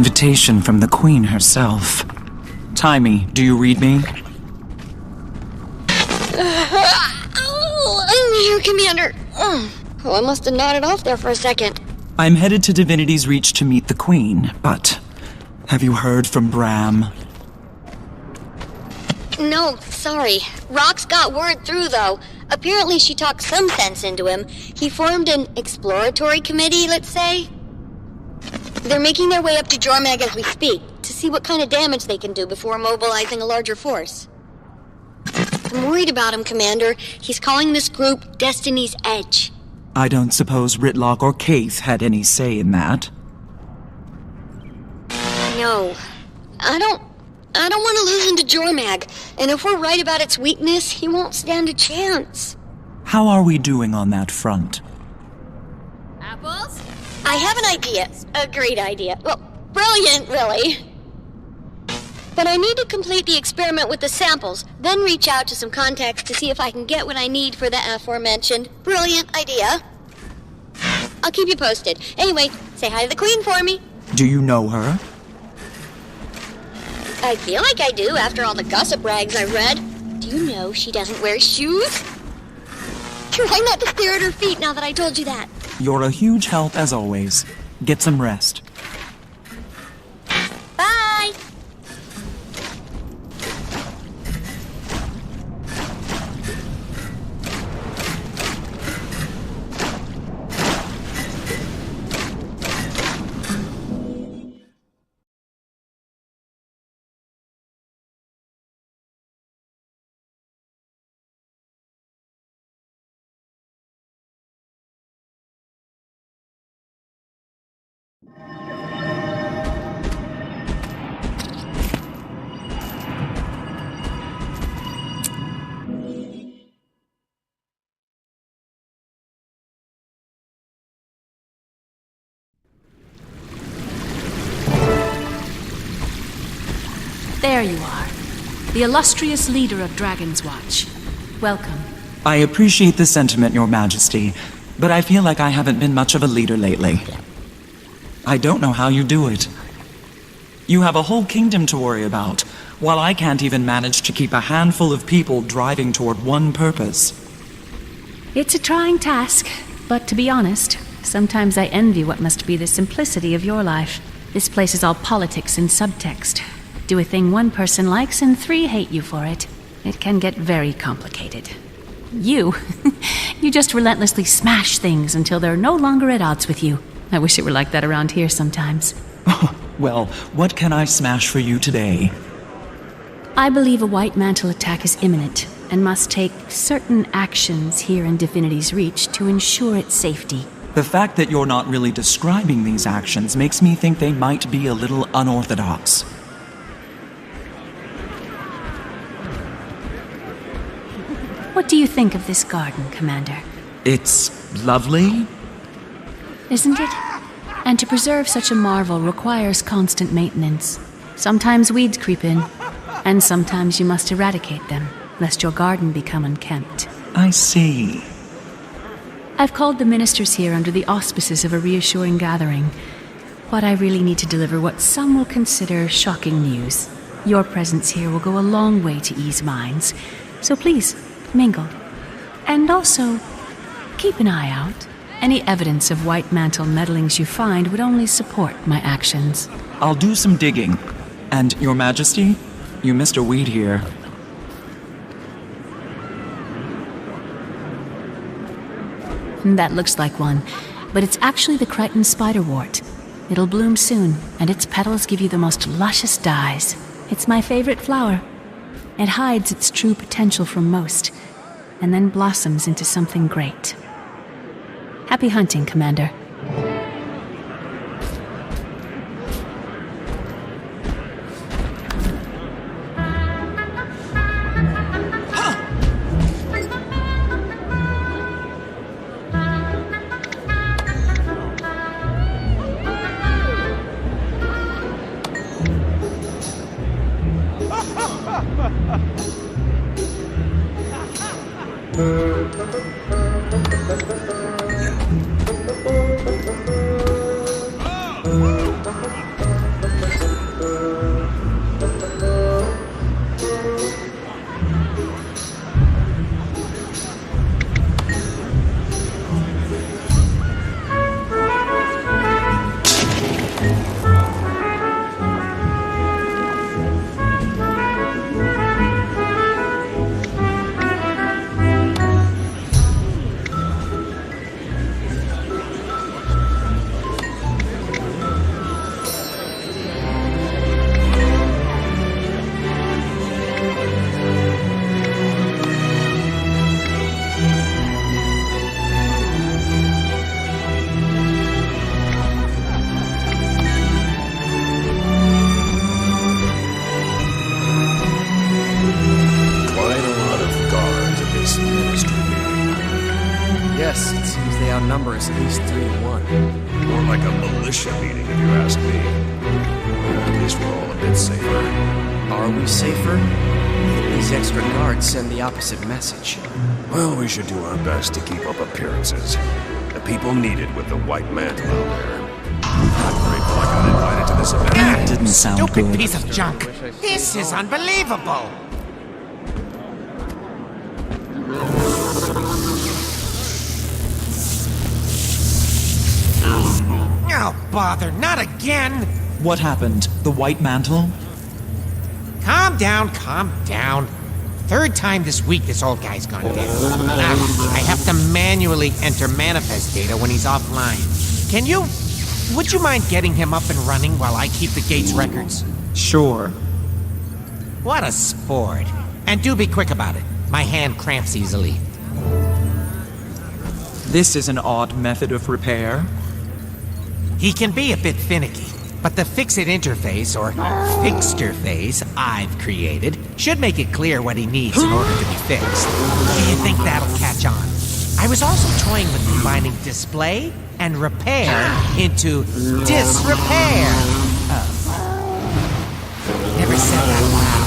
invitation from the Queen herself. Taimi, do you read me? I'm here, Commander. Oh, I must have nodded off there for a second. I'm headed to Divinity's Reach to meet the Queen, but have you heard from Bram? No, sorry. Rox got word through, though. Apparently she talked some sense into him. He formed an exploratory committee, let's say. They're making their way up to Jormag as we speak, to see what kind of damage they can do before mobilizing a larger force. I'm worried about him, Commander. He's calling this group Destiny's Edge. I don't suppose Rytlock or Kaith had any say in that. No. I don't want to lose him to Jormag, and if we're right about its weakness, he won't stand a chance. How are we doing on that front? Apples? I have an idea. A great idea. Well, brilliant, really. But I need to complete the experiment with the samples, then reach out to some contacts to see if I can get what I need for the aforementioned brilliant idea. I'll keep you posted. Anyway, say hi to the Queen for me. Do you know her? I feel like I do after all the gossip rags I read. Do you know she doesn't wear shoes? Try not to stare at her feet now that I told you that. You're a huge help as always. Get some rest. Bye! There you are, the illustrious leader of Dragon's Watch. Welcome. I appreciate the sentiment, Your Majesty, but I feel like I haven't been much of a leader lately. I don't know how you do it. You have a whole kingdom to worry about, while I can't even manage to keep a handful of people driving toward one purpose. It's a trying task, but to be honest, sometimes I envy what must be the simplicity of your life. This place is all politics and subtext. Do a thing one person likes and 3 hate you for it. It can get very complicated. You just relentlessly smash things until they're no longer at odds with you. I wish it were like that around here sometimes. Well, what can I smash for you today? I believe a White Mantle attack is imminent and must take certain actions here in Divinity's Reach to ensure its safety. The fact that you're not really describing these actions makes me think they might be a little unorthodox. What do you think of this garden, Commander? It's lovely. Isn't it? And to preserve such a marvel requires constant maintenance. Sometimes weeds creep in, and sometimes you must eradicate them, lest your garden become unkempt. I see. I've called the ministers here under the auspices of a reassuring gathering. But I really need to deliver what some will consider shocking news. Your presence here will go a long way to ease minds. So please, mingle. And also, keep an eye out. Any evidence of White Mantle meddlings you find would only support my actions. I'll do some digging. And, Your Majesty, you missed a weed here. That looks like one, but it's actually the Crichton spiderwort. It'll bloom soon, and its petals give you the most luscious dyes. It's my favorite flower. It hides its true potential from most, and then blossoms into something great. Happy hunting, Commander. guess it seems they outnumber us at least 3-1. More like a militia meeting, if you ask me. At least we're all a bit safer. Are we safer? These extra guards send the opposite message. Well, we should do our best to keep up appearances. The people need it with the white mantle out there. I'm grateful I got invited to this event. That didn't sound Stupid good. piece of junk. This is unbelievable. Oh, bother, not again. What happened? The White Mantle? Calm down, calm down. Third time this week this old guy's gone down. I have to manually enter manifest data when he's offline. Can you? Would you mind getting him up and running while I keep the gate's records? Sure. What a sport. And do be quick about it. My hand cramps easily. This is an odd method of repair. He can be a bit finicky, but the Fix-It interface, or Fixterface, I've created should make it clear what he needs in order to be fixed. Do you think that'll catch on? I was also toying with combining display and repair into disrepair. Never said that loud.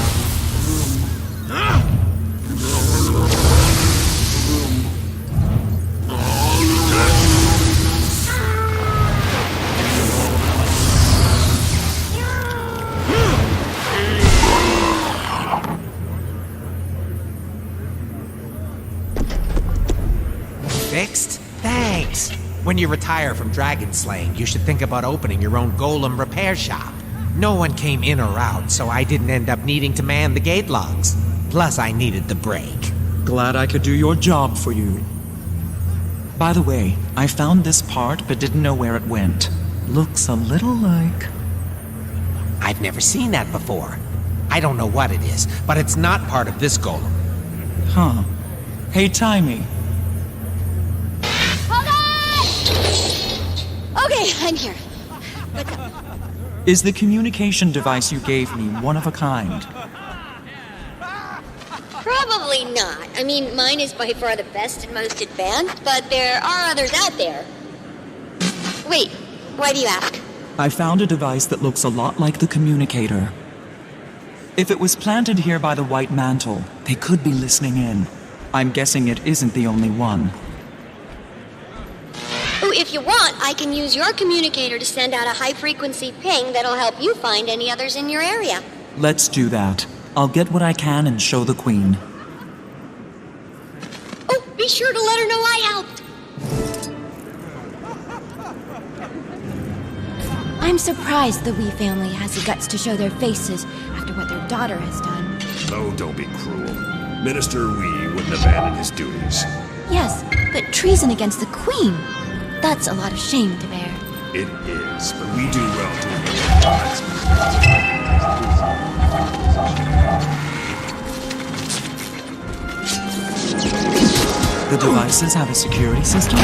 Fixed? Thanks. When you retire from dragon slaying, you should think about opening your own golem repair shop. No one came in or out, so I didn't end up needing to man the gate logs. Plus, I needed the break. Glad I could do your job for you. By the way, I found this part but didn't know where it went. Looks a little like... I've never seen that before. I don't know what it is, but it's not part of this golem. Huh. Hey, Timey. Hold on! Okay, I'm here. What's up? Is the communication device you gave me one of a kind? Probably not. I mean, mine is by far the best and most advanced, but there are others out there. Wait, why do you ask? I found a device that looks a lot like the communicator. If it was planted here by the White Mantle, they could be listening in. I'm guessing it isn't the only one. Oh, if you want, I can use your communicator to send out a high-frequency ping that'll help you find any others in your area. Let's do that. I'll get what I can and show the Queen. Oh, be sure to let her know I helped. I'm surprised the Wee family has the guts to show their faces after what their daughter has done. Oh, don't be cruel. Minister Wee wouldn't abandon his duties. Yes, but treason against the Queen. That's a lot of shame to bear. It is, but we do well to remember God's. The devices have a security system?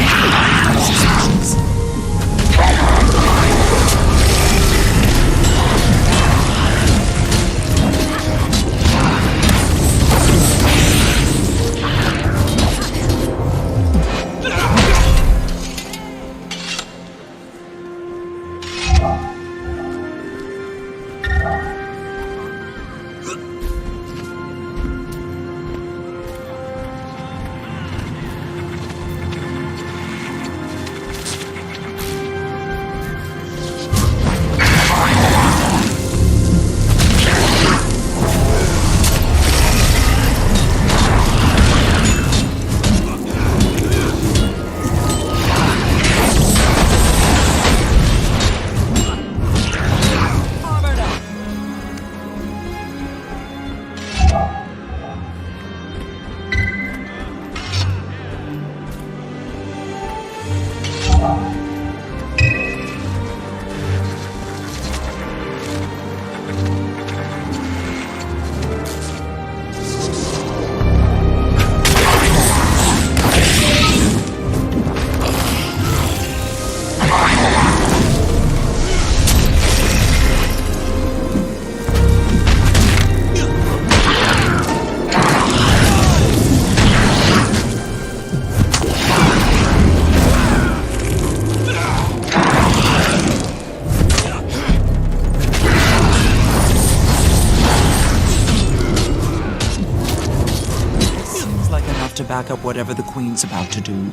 enough to back up whatever the Queen's about to do.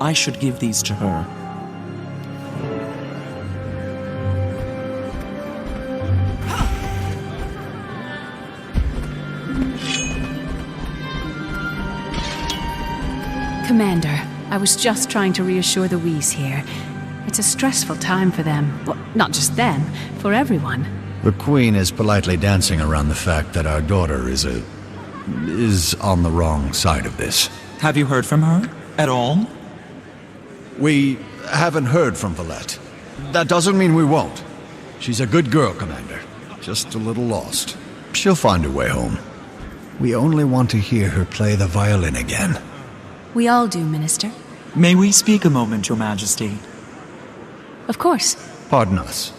I should give these to her. Commander, I was just trying to reassure the Whis here. It's a stressful time for them. Well, not just them, for everyone. The Queen is politely dancing around the fact that our daughter is on the wrong side of this. Have you heard from her? At all? We haven't heard from Valette. That doesn't mean we won't. She's a good girl, Commander. Just a little lost. She'll find her way home. We only want to hear her play the violin again. We all do, Minister. May we speak a moment, Your Majesty? Of course. Pardon us.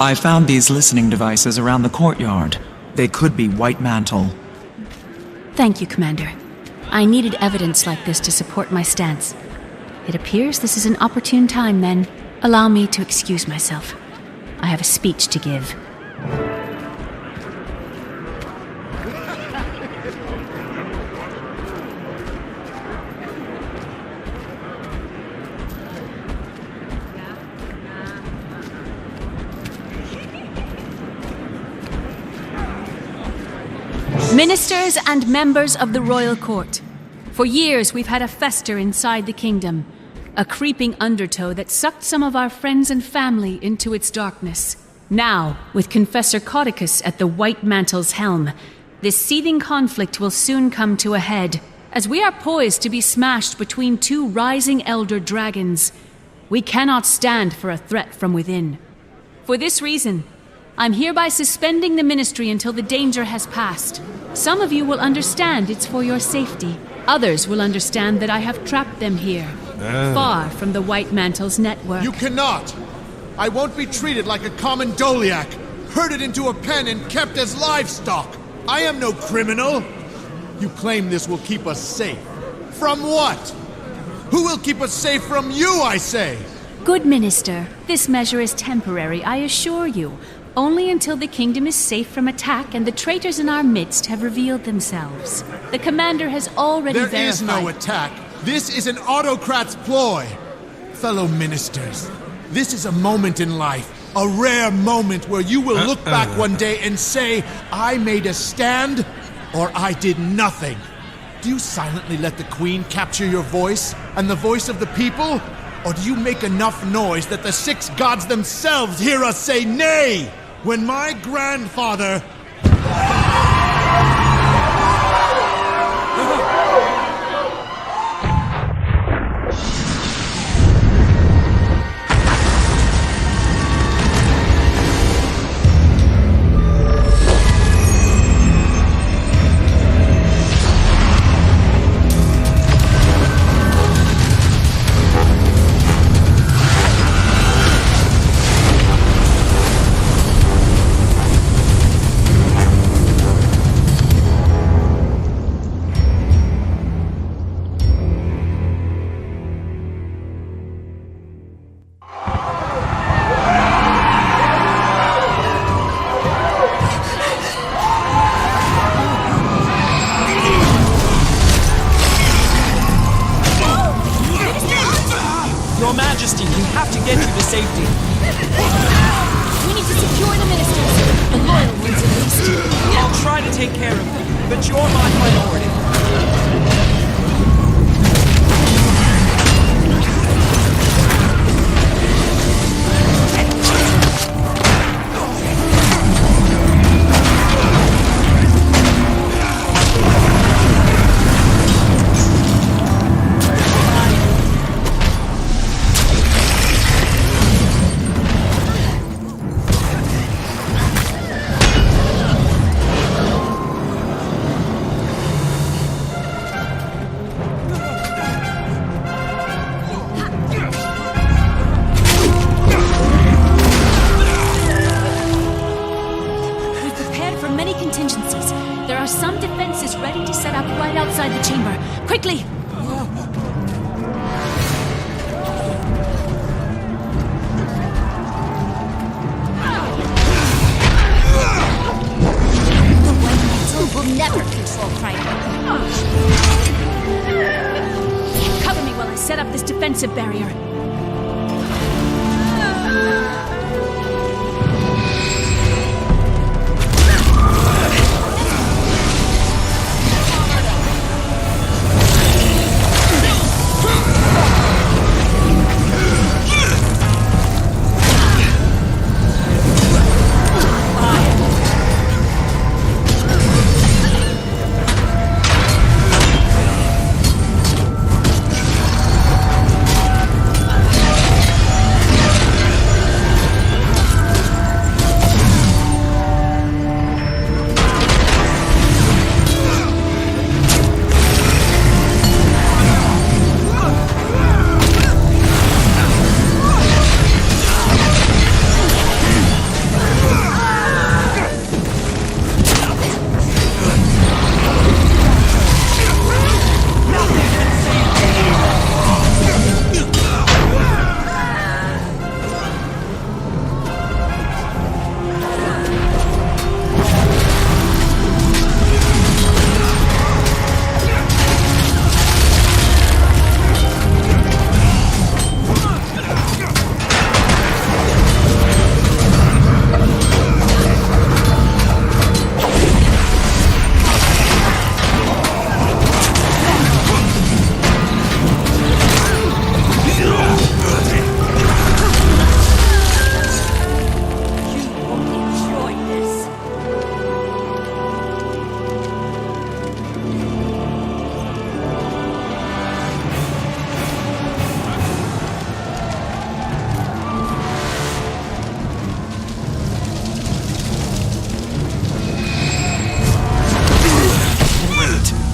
I found these listening devices around the courtyard. They could be White Mantle. Thank you, Commander. I needed evidence like this to support my stance. It appears this is an opportune time, then. Allow me to excuse myself. I have a speech to give. Ministers and members of the royal court. For years we've had a fester inside the kingdom. A creeping undertow that sucked some of our friends and family into its darkness. Now, with Confessor Caudicus at the White Mantle's helm, this seething conflict will soon come to a head. As we are poised to be smashed between two rising elder dragons, we cannot stand for a threat from within. For this reason, I'm hereby suspending the ministry until the danger has passed. Some of you will understand it's for your safety. Others will understand that I have trapped them here, far from the White Mantle's network. You cannot! I won't be treated like a common Doliac, herded into a pen and kept as livestock. I am no criminal. You claim this will keep us safe. From what? Who will keep us safe from you, I say? Good Minister, this measure is temporary, I assure you. Only until the kingdom is safe from attack and the traitors in our midst have revealed themselves. The commander has already verified... There is no attack. This is an autocrat's ploy. Fellow ministers, this is a moment in life, a rare moment where you will look back one day and say, I made a stand, or I did nothing. Do you silently let the Queen capture your voice, and the voice of the people? Or do you make enough noise that the six gods themselves hear us say nay? When my grandfather... Your Majesty, we have to get you to safety. We need to secure the ministers. The loyal ones, at least. I'll try to take care of them, but you're my priority. the chamber. Quickly! The White Mantle will never control Crichton. Cover me while I set up this defensive barrier.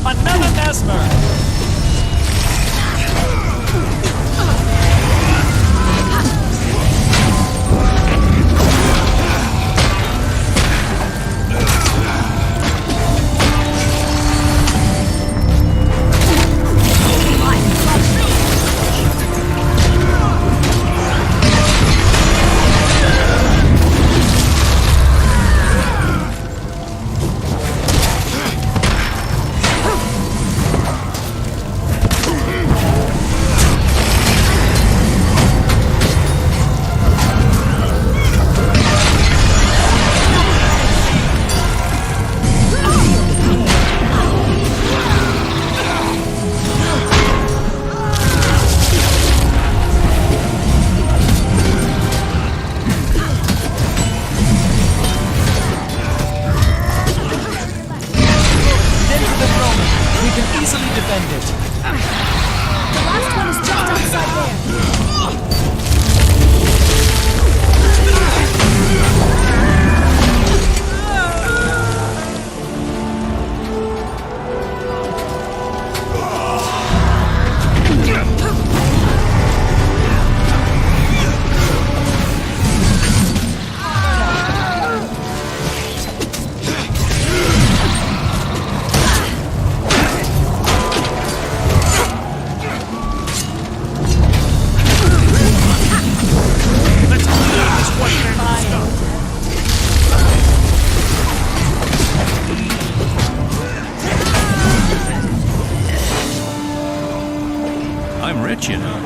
Another Mesmer! I'm rich, you know.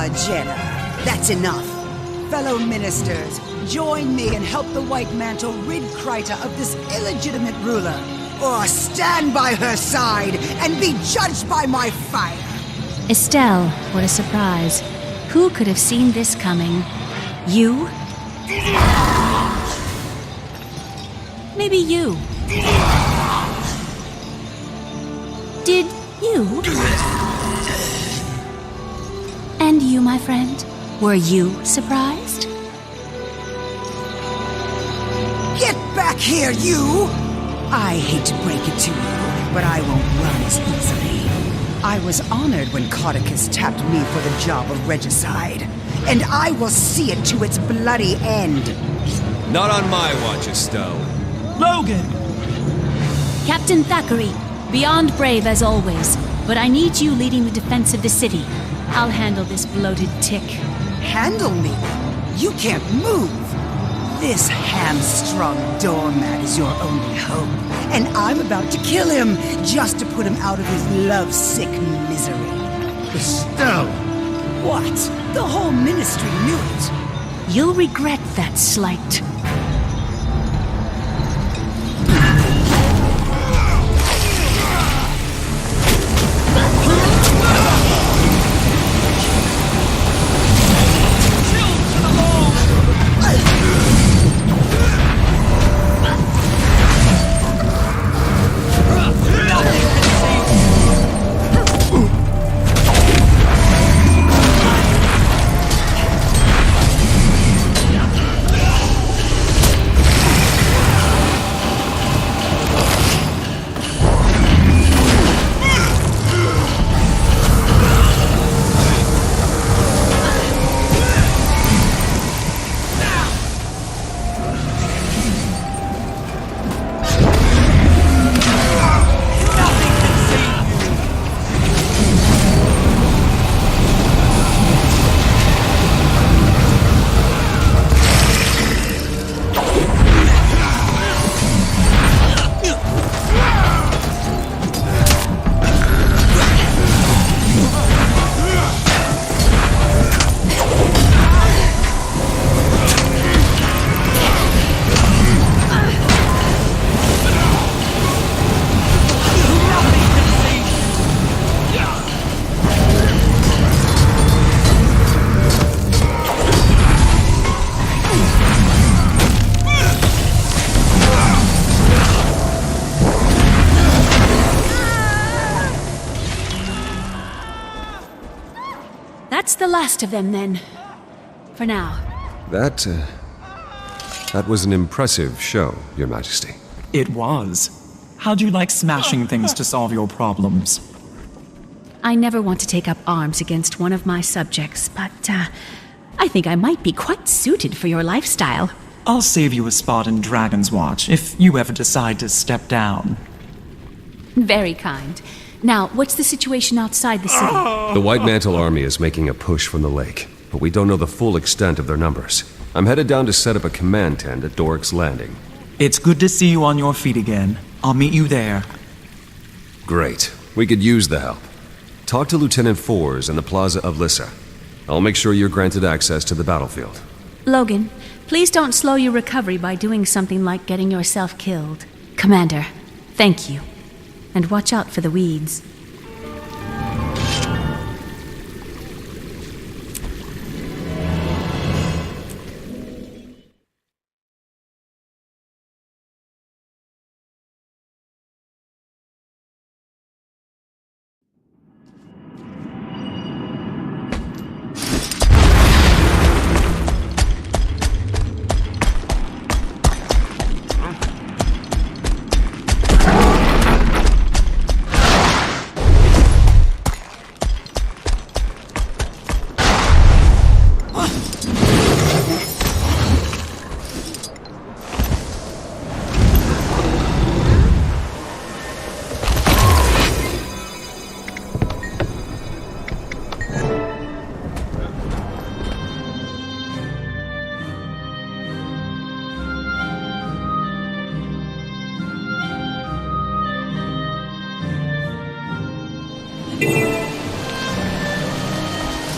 Jenna, that's enough. Fellow ministers, join me and help the White Mantle rid Kryta of this illegitimate ruler. Or stand by her side and be judged by my fire. Estelle, what a surprise. Who could have seen this coming? You? Maybe you. Did you? And you, my friend? Were you surprised? Get back here, you! I hate to break it to you, but I won't run as easily. I was honored when Caudicus tapped me for the job of regicide, and I will see it to its bloody end. Not on my watch, Estelle. Logan! Captain Thackeray, beyond brave as always, but I need you leading the defense of the city. I'll handle this bloated tick. Handle me? You can't move! This hamstrung doormat is your only hope, and I'm about to kill him just to put him out of his lovesick misery. Estelle! What? The whole ministry knew it. You'll regret that slight. That's the last of them, then. For now. That was an impressive show, Your Majesty. It was. How'd you like smashing things to solve your problems? I never want to take up arms against one of my subjects, but, I think I might be quite suited for your lifestyle. I'll save you a spot in Dragon's Watch if you ever decide to step down. Very kind. Now, what's the situation outside the city? The White Mantle Army is making a push from the lake, but we don't know the full extent of their numbers. I'm headed down to set up a command tent at Doric's Landing. It's good to see you on your feet again. I'll meet you there. Great. We could use the help. Talk to Lieutenant Fours in the Plaza of Lissa. I'll make sure you're granted access to the battlefield. Logan, please don't slow your recovery by doing something like getting yourself killed. Commander, thank you. And watch out for the weeds.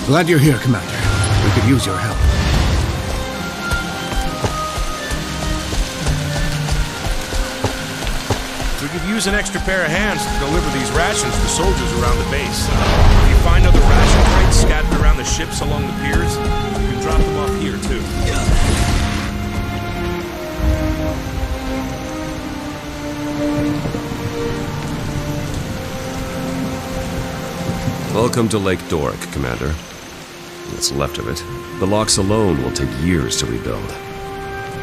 Glad you're here, Commander. We could use your help. We could use an extra pair of hands to deliver these rations to soldiers around the base. If you find other ration crates scattered around the ships along the piers, you can drop them off here, too. Welcome to Lake Doric, Commander. What's left of it. The locks alone will take years to rebuild.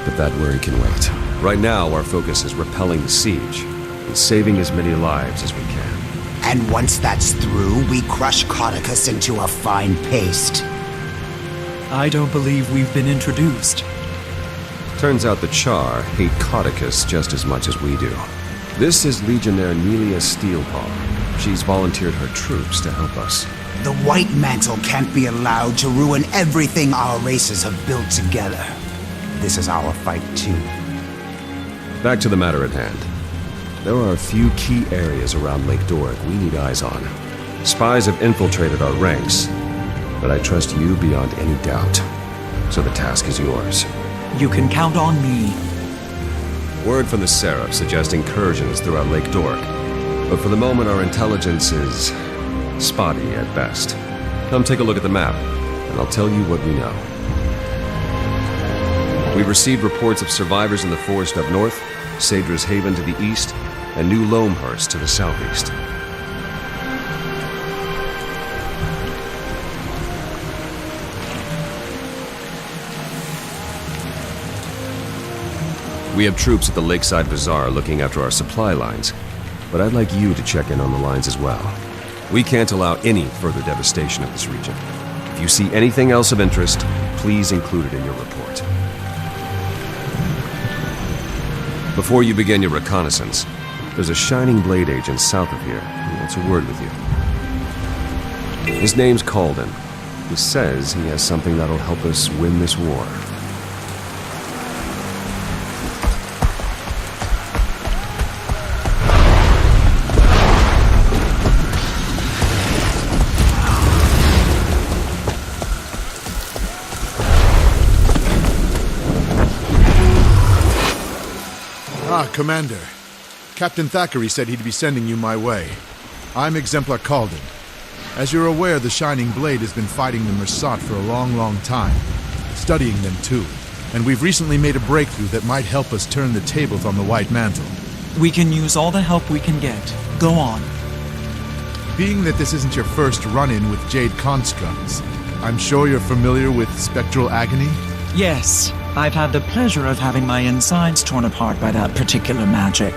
But that worry can wait. Right now, our focus is repelling the siege and saving as many lives as we can. And once that's through, we crush Codicus into a fine paste. I don't believe we've been introduced. Turns out the Char hate Codicus just as much as we do. This is Legionnaire Nelia Steelpaw. She's volunteered her troops to help us. The White Mantle can't be allowed to ruin everything our races have built together. This is our fight, too. Back to the matter at hand. There are a few key areas around Lake Doric we need eyes on. Spies have infiltrated our ranks, but I trust you beyond any doubt. So the task is yours. You can count on me. Word from the Seraph suggests incursions throughout Lake Doric, but for the moment our intelligence is spotty at best. Come take a look at the map, and I'll tell you what we know. We've received reports of survivors in the forest up north, Sadra's Haven to the east, and New Loamhurst to the southeast. We have troops at the Lakeside Bazaar looking after our supply lines, but I'd like you to check in on the lines as well. We can't allow any further devastation of this region. If you see anything else of interest, please include it in your report. Before you begin your reconnaissance, there's a Shining Blade agent south of here who wants a word with you. His name's Calden. He says he has something that'll help us win this war. Commander. Captain Thackeray said he'd be sending you my way. I'm Exemplar Calden. As you're aware, the Shining Blade has been fighting the Mersat for a long, long time. Studying them, too. And we've recently made a breakthrough that might help us turn the tables on the White Mantle. We can use all the help we can get. Go on. Being that this isn't your first run-in with Jade Constructs, I'm sure you're familiar with Spectral Agony? Yes. I've had the pleasure of having my insides torn apart by that particular magic.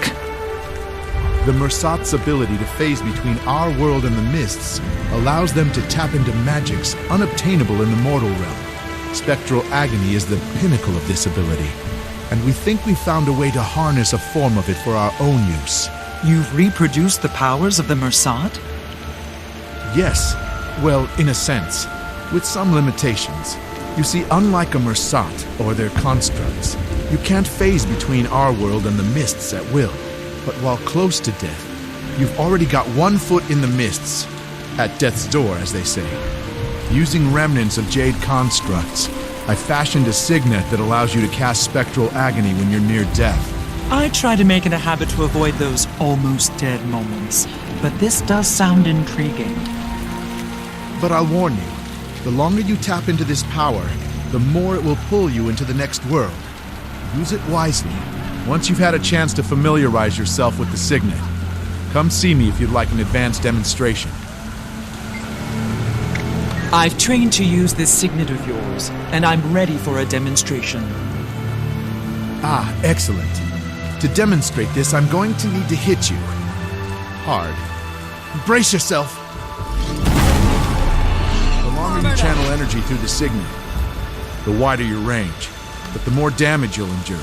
The Mersat's ability to phase between our world and the Mists allows them to tap into magics unobtainable in the mortal realm. Spectral Agony is the pinnacle of this ability, and we think we've found a way to harness a form of it for our own use. You've reproduced the powers of the Mersat? Yes. Well, in a sense. With some limitations. You see, unlike a Mersat or their constructs, you can't phase between our world and the Mists at will. But while close to death, you've already got one foot in the Mists. At death's door, as they say. Using remnants of Jade Constructs, I fashioned a signet that allows you to cast Spectral Agony when you're near death. I try to make it a habit to avoid those almost dead moments, but this does sound intriguing. But I'll warn you. The longer you tap into this power, the more it will pull you into the next world. Use it wisely, once you've had a chance to familiarize yourself with the signet. Come see me if you'd like an advanced demonstration. I've trained to use this signet of yours, and I'm ready for a demonstration. Ah, excellent. To demonstrate this, I'm going to need to hit you. Hard. Brace yourself! You channel energy through the signet, the wider your range, but the more damage you'll endure.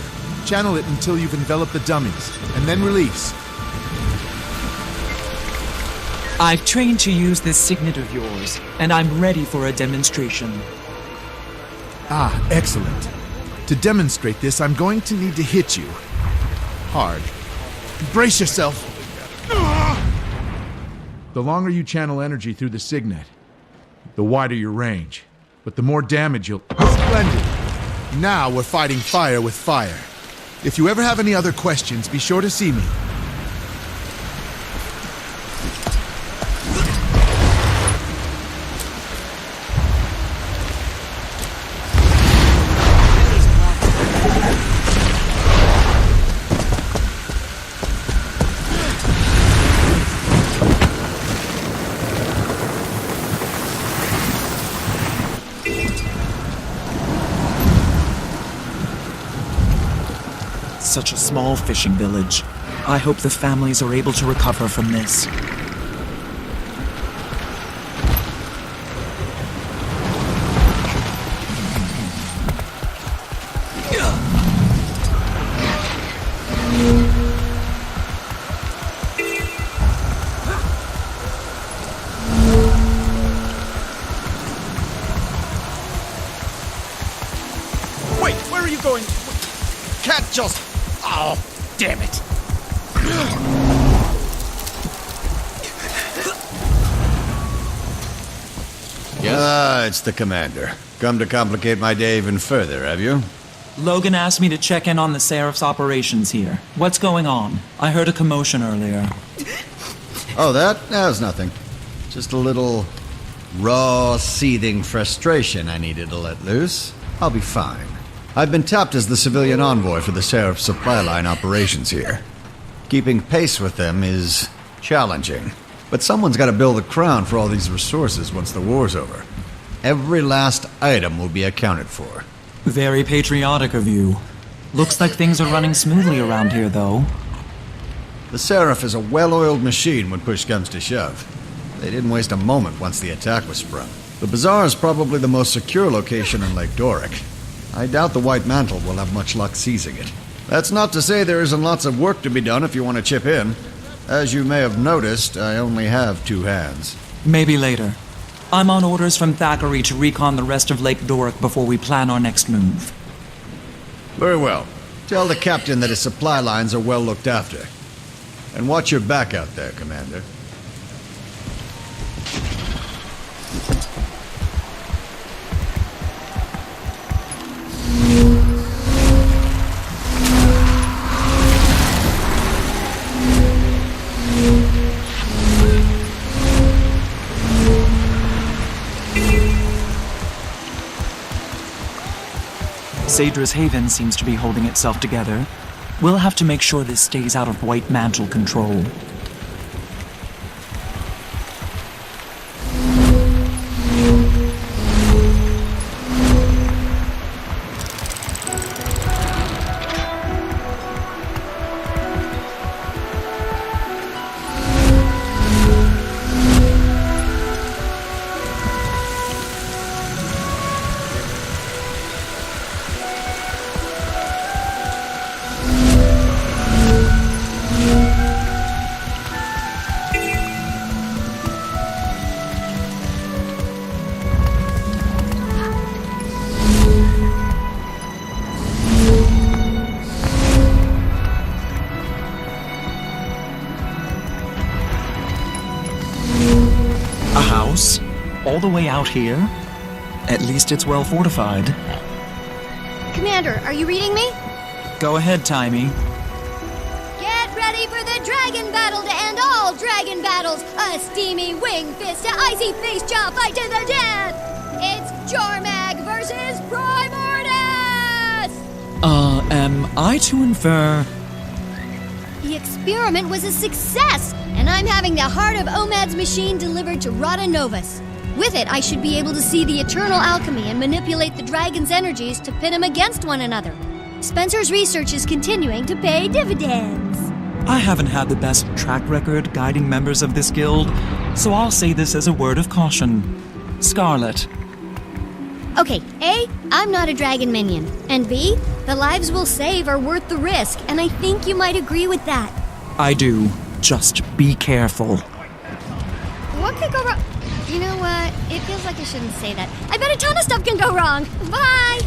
Channel it until you've enveloped the dummies, and then release. I've trained to use this signet of yours, and I'm ready for a demonstration. Ah, excellent. To demonstrate this, I'm going to need to hit you. Hard. Brace yourself! The longer you channel energy through the signet, the wider your range. But the more damage you'll... Splendid! Now we're fighting fire with fire. If you ever have any other questions, be sure to see me. Such a small fishing village. I hope the families are able to recover from this. Wait, where are you going? Can't just... Oh, damn it. It's the commander. Come to complicate my day even further, have you? Logan asked me to check in on the Seraph's operations here. What's going on? I heard a commotion earlier. Oh, that? No, it's nothing. Just a little raw, seething frustration I needed to let loose. I'll be fine. I've been tapped as the civilian envoy for the Seraph supply line operations here. Keeping pace with them is challenging. But someone's got to build the crown for all these resources once the war's over. Every last item will be accounted for. Very patriotic of you. Looks like things are running smoothly around here, though. The Seraph is a well-oiled machine when push comes to shove. They didn't waste a moment once the attack was sprung. The Bazaar is probably the most secure location in Lake Doric. I doubt the White Mantle will have much luck seizing it. That's not to say there isn't lots of work to be done if you want to chip in. As you may have noticed, I only have 2 hands. Maybe later. I'm on orders from Thackeray to recon the rest of Lake Doric before we plan our next move. Very well. Tell the captain that his supply lines are well looked after. And watch your back out there, Commander. Sadra's Haven seems to be holding itself together. We'll have to make sure this stays out of White Mantle control. All the way out here? At least it's well fortified. Commander, are you reading me? Go ahead, Timey. Get ready for the dragon battle to end all dragon battles! A steamy wing fist to icy face jaw fight to the death! It's Jormag versus Primordus! Am I to infer... The experiment was a success, and I'm having the heart of Omad's machine delivered to Rada Novus. With it, I should be able to see the eternal alchemy and manipulate the dragon's energies to pit them against one another. Spencer's research is continuing to pay dividends. I haven't had the best track record guiding members of this guild, so I'll say this as a word of caution. Scarlet. Okay, A, I'm not a dragon minion, and B, the lives we'll save are worth the risk, and I think you might agree with that. I do. Just be careful. What could go wrong? You know what? It feels like I shouldn't say that. I bet a ton of stuff can go wrong. Bye!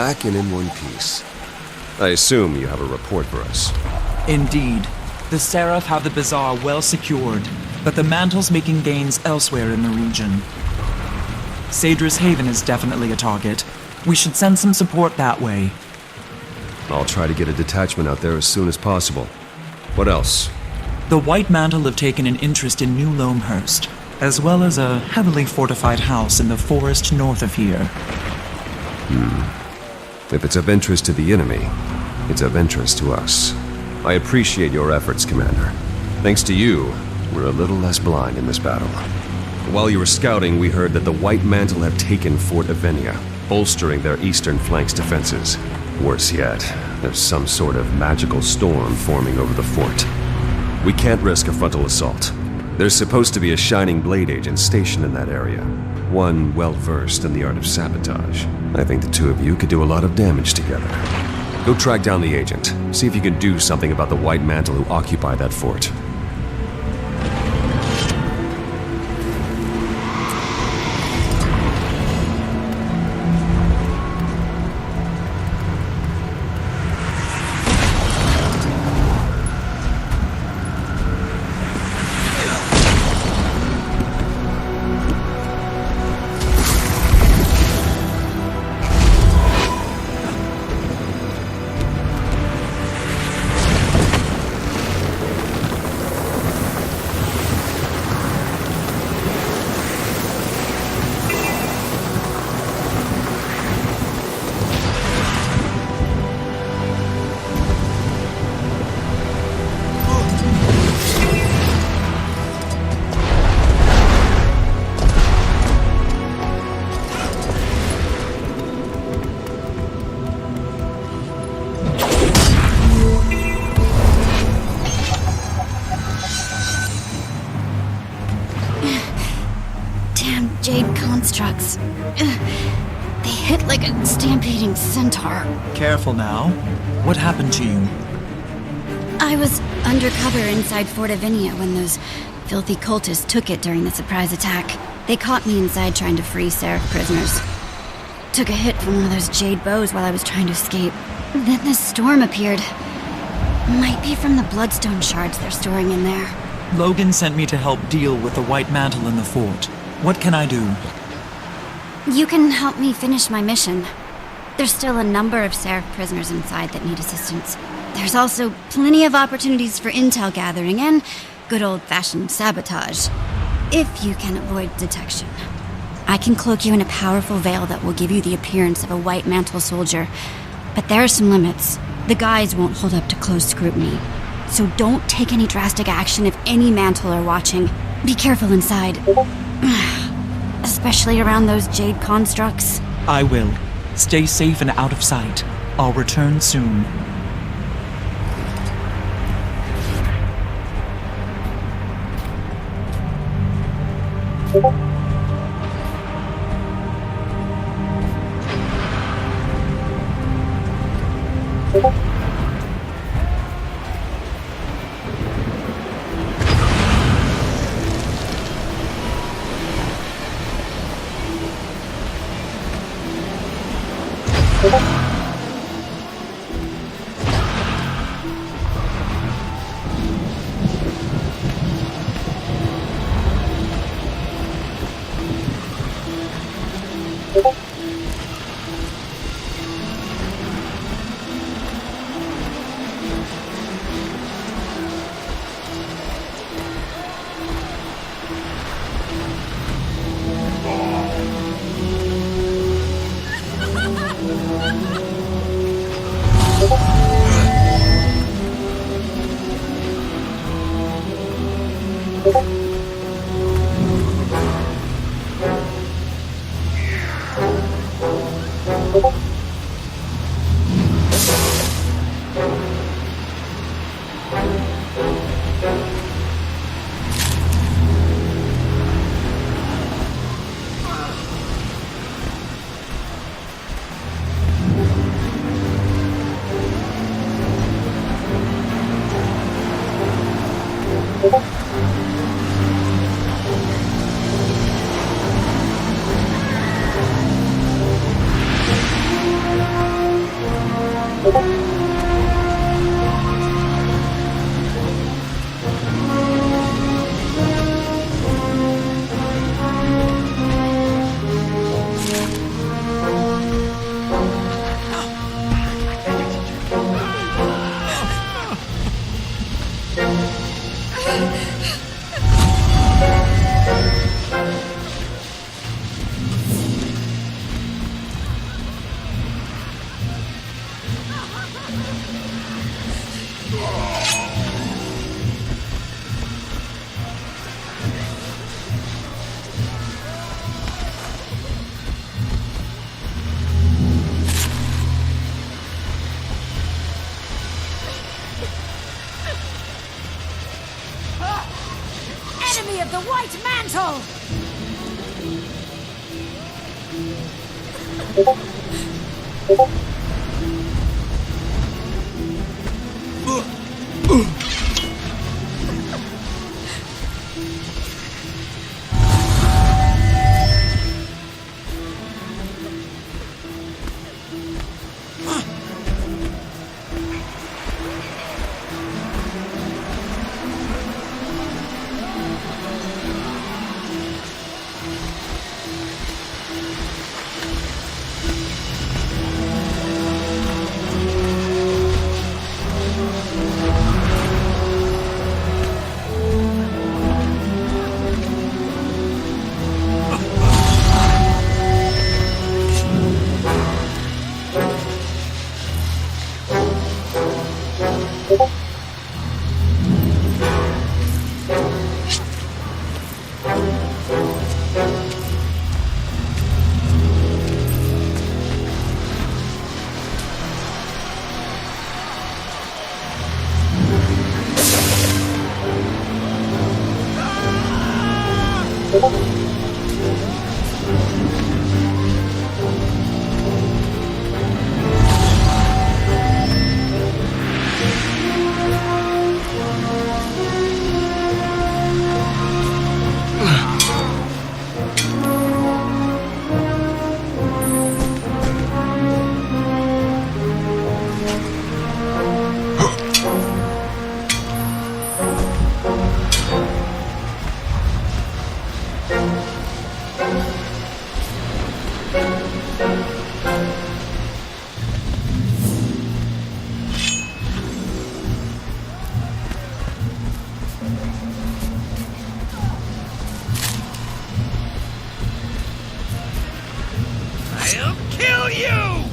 back and in one piece. I assume you have a report for us. Indeed. The Seraph have the bazaar well secured, but the Mantle's making gains elsewhere in the region. Sadris Haven is definitely a target. We should send some support that way. I'll try to get a detachment out there as soon as possible. What else? The White Mantle have taken an interest in New Loamhurst, as well as a heavily fortified house in the forest north of here. If it's of interest to the enemy, it's of interest to us. I appreciate your efforts, Commander. Thanks to you, we're a little less blind in this battle. While you were scouting, we heard that the White Mantle have taken Fort Avenia, bolstering their eastern flank's defenses. Worse yet, there's some sort of magical storm forming over the fort. We can't risk a frontal assault. There's supposed to be a Shining Blade agent stationed in that area. One well-versed in the art of sabotage. I think the two of you could do a lot of damage together. Go track down the agent. See if you can do something about the White Mantle who occupy that fort. Jade constructs. They hit like a stampeding centaur. Careful now. What happened to you? I was undercover inside Fort Avenia when those filthy cultists took it during the surprise attack. They caught me inside trying to free Seraph prisoners. Took a hit from one of those jade bows while I was trying to escape. Then this storm appeared. Might be from the bloodstone shards they're storing in there. Logan sent me to help deal with the White Mantle in the fort. What can I do? You can help me finish my mission. There's still a number of Seraph prisoners inside that need assistance. There's also plenty of opportunities for intel gathering and good old-fashioned sabotage, if you can avoid detection. I can cloak you in a powerful veil that will give you the appearance of a White Mantle soldier, but there are some limits. The guise won't hold up to close scrutiny. So don't take any drastic action if any Mantle are watching. Be careful inside. Especially around those jade constructs. I will. Stay safe and out of sight. I'll return soon. Enemy of the White Mantle! I'll kill you!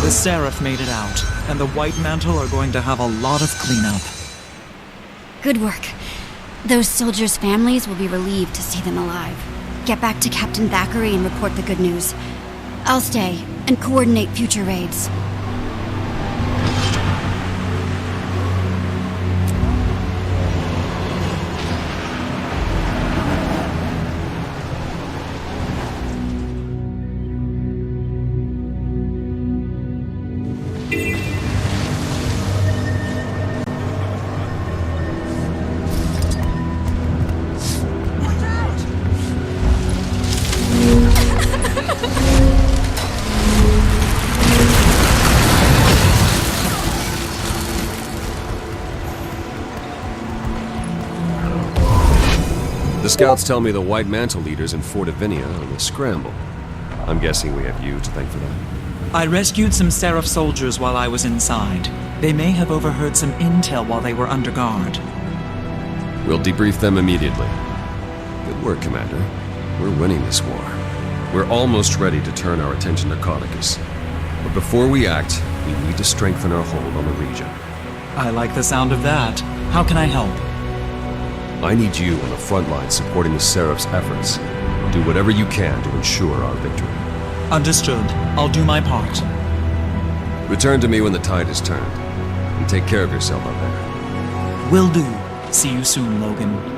The Seraph made it out, and the White Mantle are going to have a lot of cleanup. Good work. Those soldiers' families will be relieved to see them alive. Get back to Captain Thackeray and report the good news. I'll stay and coordinate future raids. The scouts tell me the White Mantle leaders in Fort Avinia are in a scramble. I'm guessing we have you to thank for that. I rescued some Seraph soldiers while I was inside. They may have overheard some intel while they were under guard. We'll debrief them immediately. Good work, Commander. We're winning this war. We're almost ready to turn our attention to Cauticus. But before we act, we need to strengthen our hold on the region. I like the sound of that. How can I help? I need you on the front line supporting the Seraph's efforts. Do whatever you can to ensure our victory. Understood. I'll do my part. Return to me when the tide is turned. And take care of yourself out there. Will do. See you soon, Logan.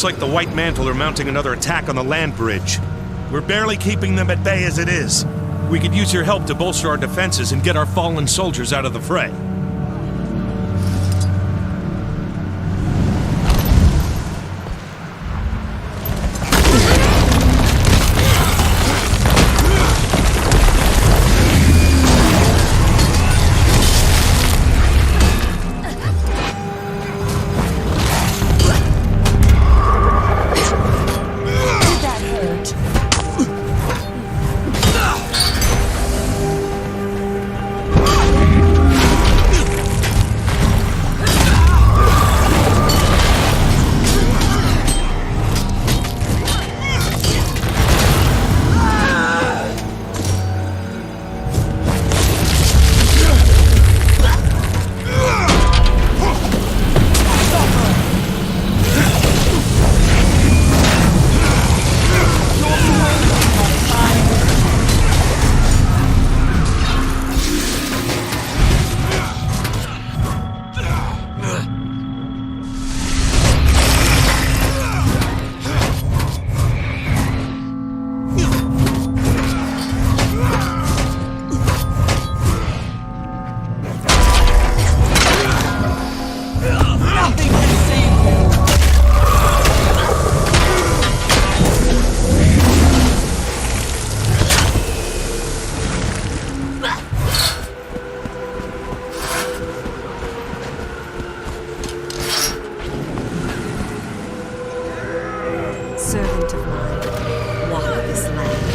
Looks like the White Mantle are mounting another attack on the land bridge. We're barely keeping them at bay as it is. We could use your help to bolster our defenses and get our fallen soldiers out of the fray. Servant of mine, walk this land.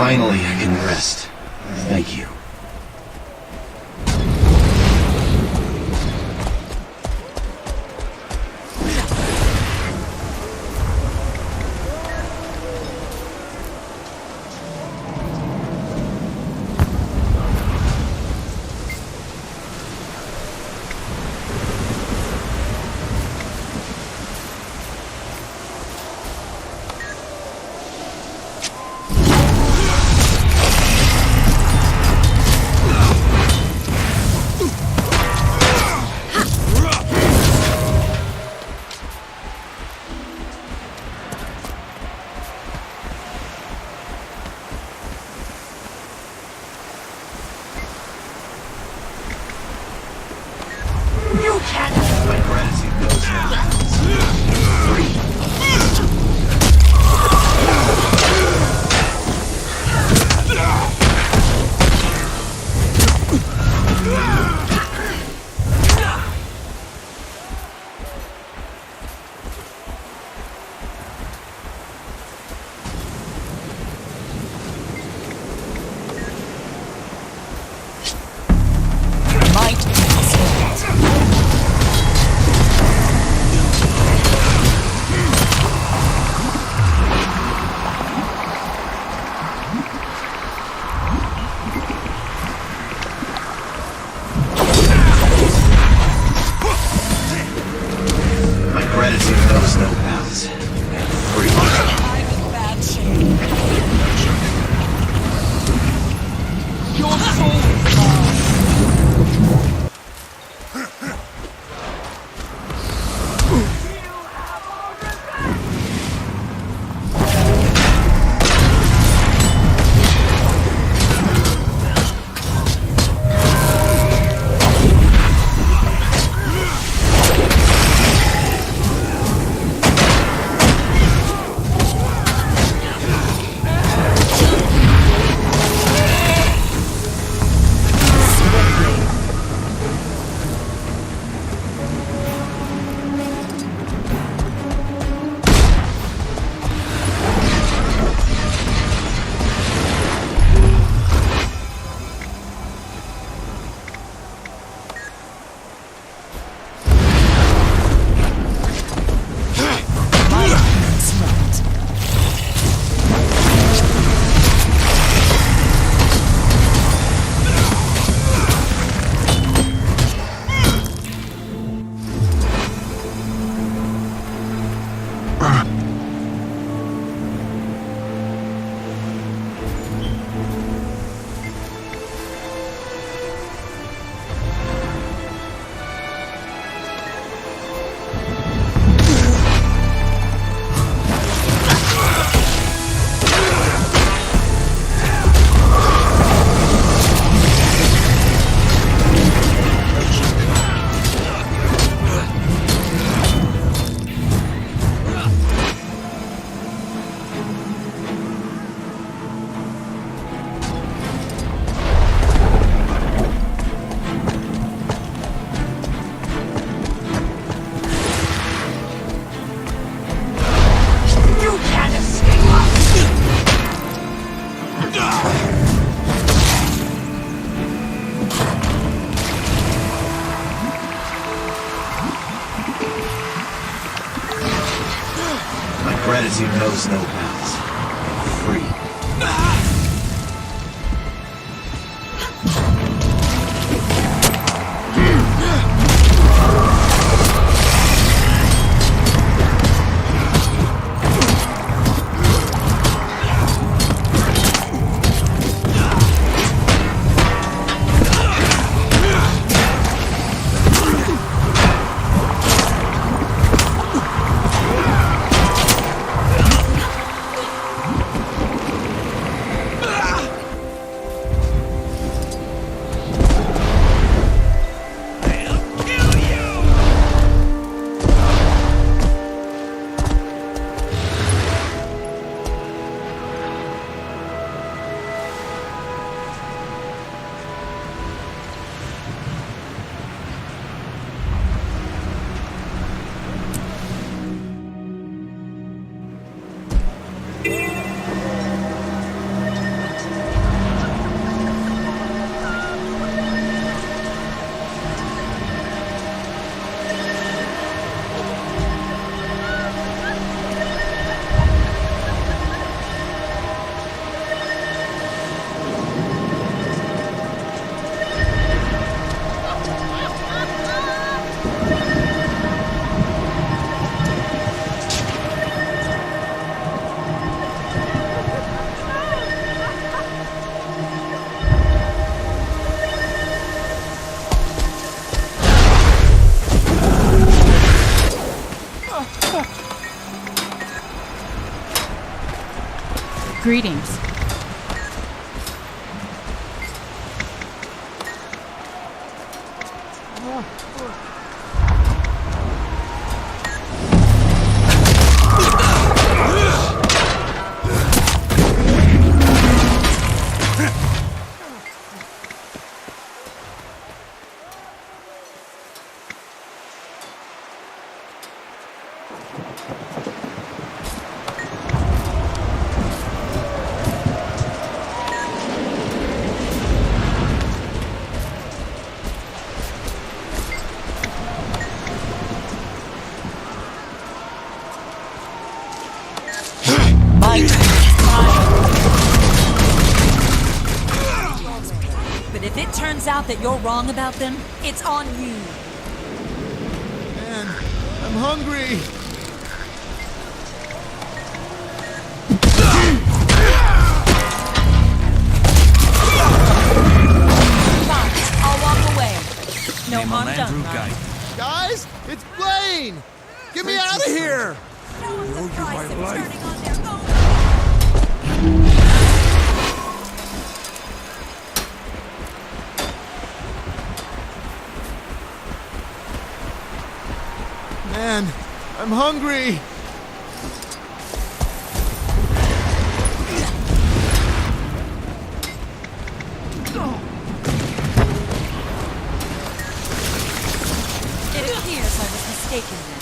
Finally, I can rest. Thank you. You can't my gratitude goes. go, pals. Free. Greetings. But if it turns out that you're wrong about them, it's on you. Man, I'm hungry. Fine, I'll walk away. No Name harm on done, Andrew right? Guy. Guys, it's Blaine! Get me out of here! Know what the price of turning on their own. Man, I'm hungry. It appears I was mistaken then.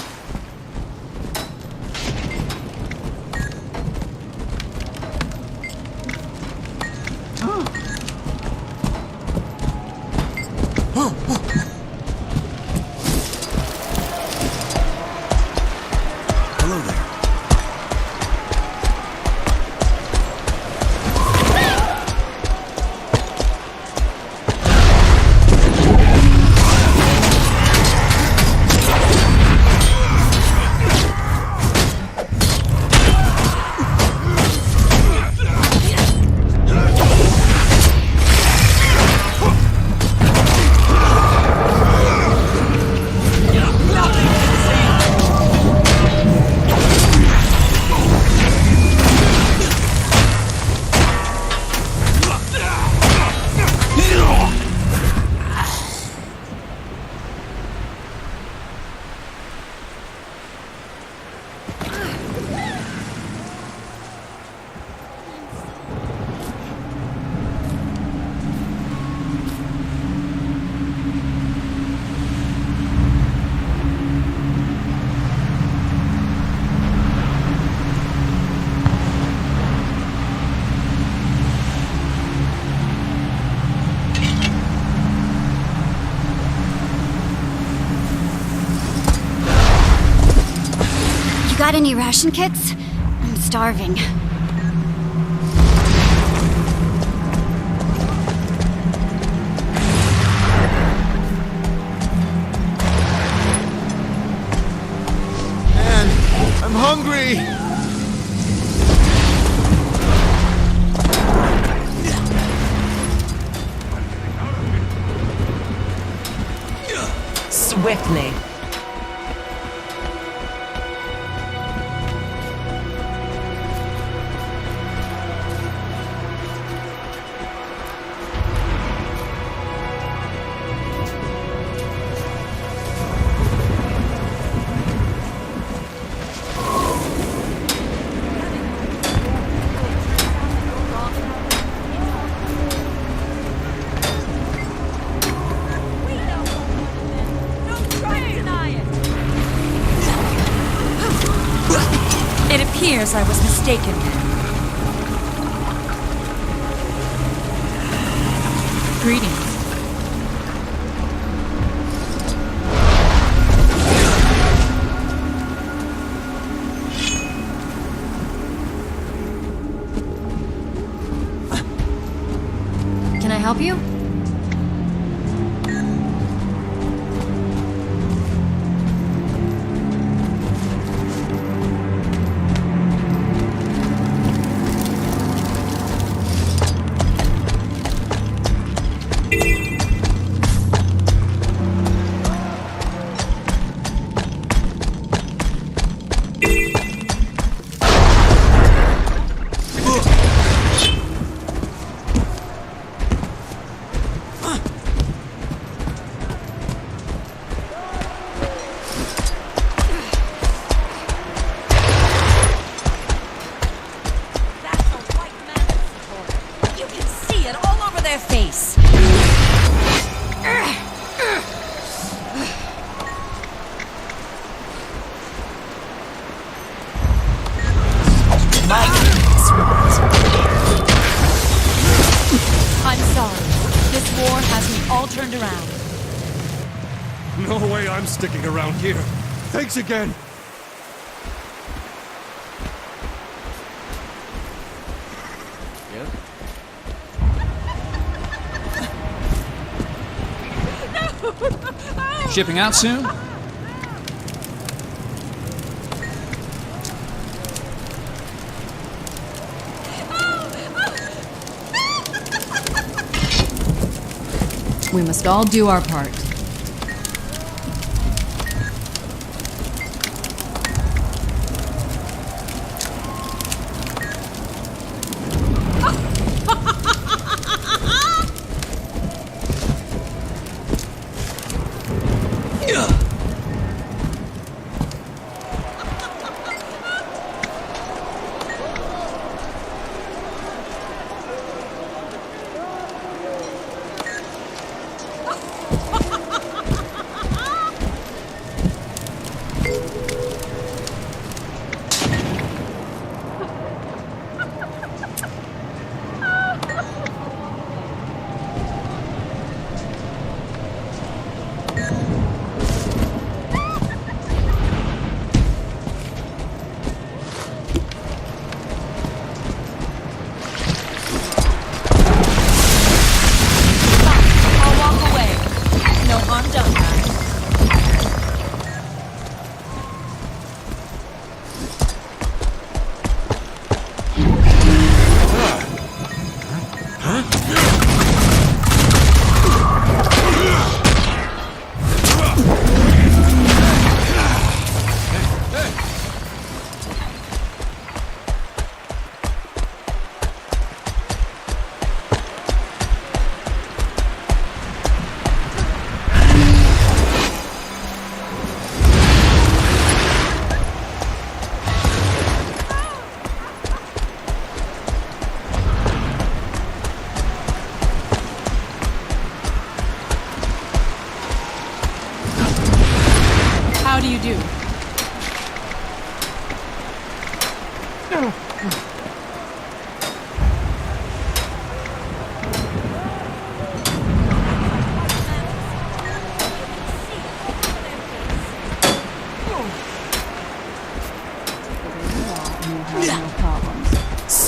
Hello there. Got any ration kits? I'm starving. I'm hungry! Swiftly. It appears I was mistaken. Greetings. Can I help you? Face. I'm sorry. This war has me all turned around. No way I'm sticking around here. Thanks again. Shipping out soon? We must all do our part.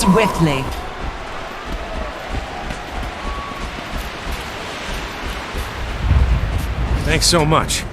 Swiftly. Thanks so much.